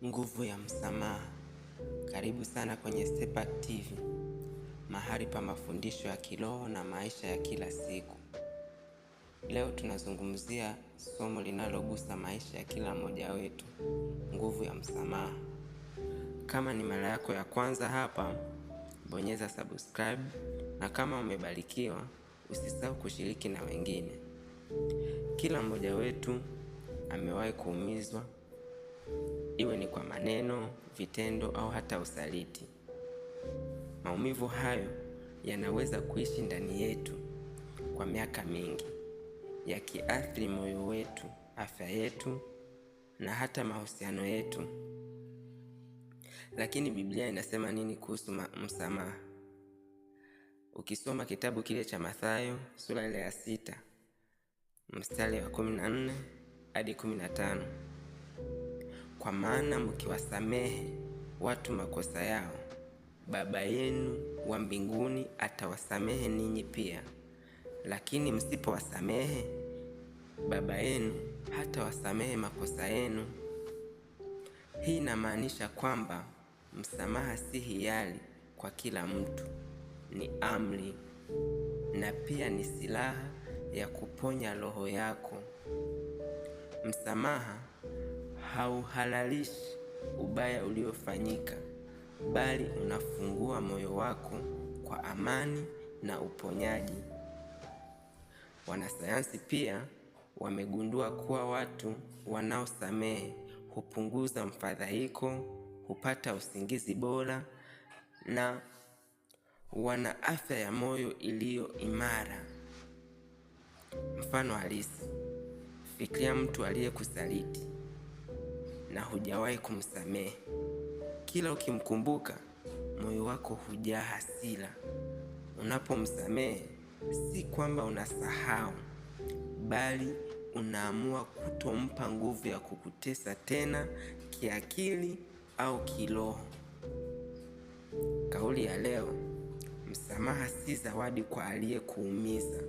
Nguvu ya msamaha. Karibu sana kwenye Stepak TV, mahali pa mafundisho ya kiroho na maisha ya kila siku. Leo tunazungumzia somo linalogusa maisha ya kila mmoja wetu, nguvu ya msamaha. Kama ni mara yako ya kwanza hapa, bonyeza subscribe, na kama umebarikiwa, usisahau kushiriki na wengine. Kila mmoja wetu amewahi kuumizwa, iwe ni kwa maneno, vitendo au hata usaliti. Maumivu hayo yanaweza kuishi ndani yetu kwa miaka mingi, yakiathiri moyo wetu, afya yetu na hata mahusiano yetu. Lakini Biblia inasema nini kuhusu msamaha? Ukisoma kitabu kile cha Mathayo sura ile ya 6 mstari wa 14 hadi 15, kwa maana mkiwasamehe watu makosa yao, Baba yenu wa mbinguni atawasamehe ninyi pia. Lakini msipowasamehe, Baba yenu hatawasamehe makosa yenu. Hii inamaanisha kwamba msamaha si hiari kwa kila mtu, ni amri, na pia ni silaha ya kuponya roho yako. Msamaha hauhalalishi ubaya uliofanyika, bali unafungua moyo wako kwa amani na uponyaji. Wanasayansi pia wamegundua kuwa watu wanaosamehe hupunguza mfadhaiko, hupata usingizi bora na wana afya ya moyo iliyo imara. Mfano halisi: fikiria mtu aliyekusaliti na hujawahi kumsamehe. Kila ukimkumbuka, moyo wako hujaa hasira. Unapomsamehe, si kwamba unasahau, bali unaamua kutompa nguvu ya kukutesa tena kiakili au kiroho. Kauli ya leo: msamaha si zawadi kwa aliyekuumiza,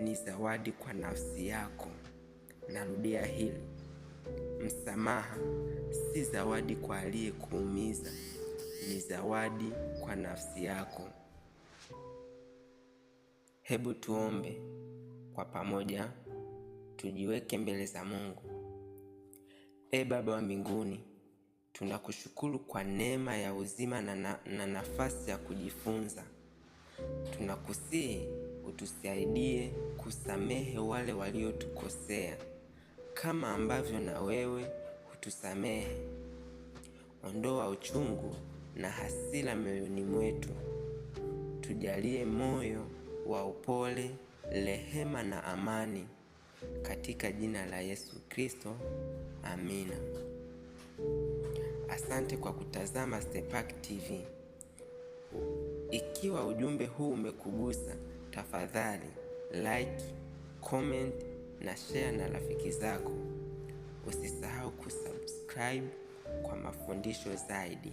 ni zawadi kwa nafsi yako. Narudia hili: msamaha si zawadi kwa aliyekuumiza, ni zawadi kwa nafsi yako. Hebu tuombe kwa pamoja, tujiweke mbele za Mungu. Baba wa mbinguni, tunakushukuru kwa neema ya uzima na nafasi ya kujifunza. Tunakusihi utusaidie kusamehe wale waliotukosea, kama ambavyo na wewe hutusamehe. Ondoa uchungu na hasira mioyoni mwetu. Tujalie moyo wa upole, rehema na amani, katika jina la Yesu Kristo. Amina. Asante kwa kutazama Stepak TV. Ikiwa ujumbe huu umekugusa, tafadhali like, comment na share na rafiki zako. Usisahau kusubscribe kwa mafundisho zaidi.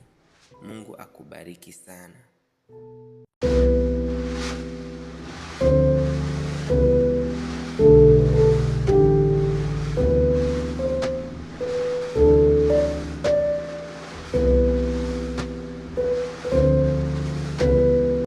Mungu akubariki sana.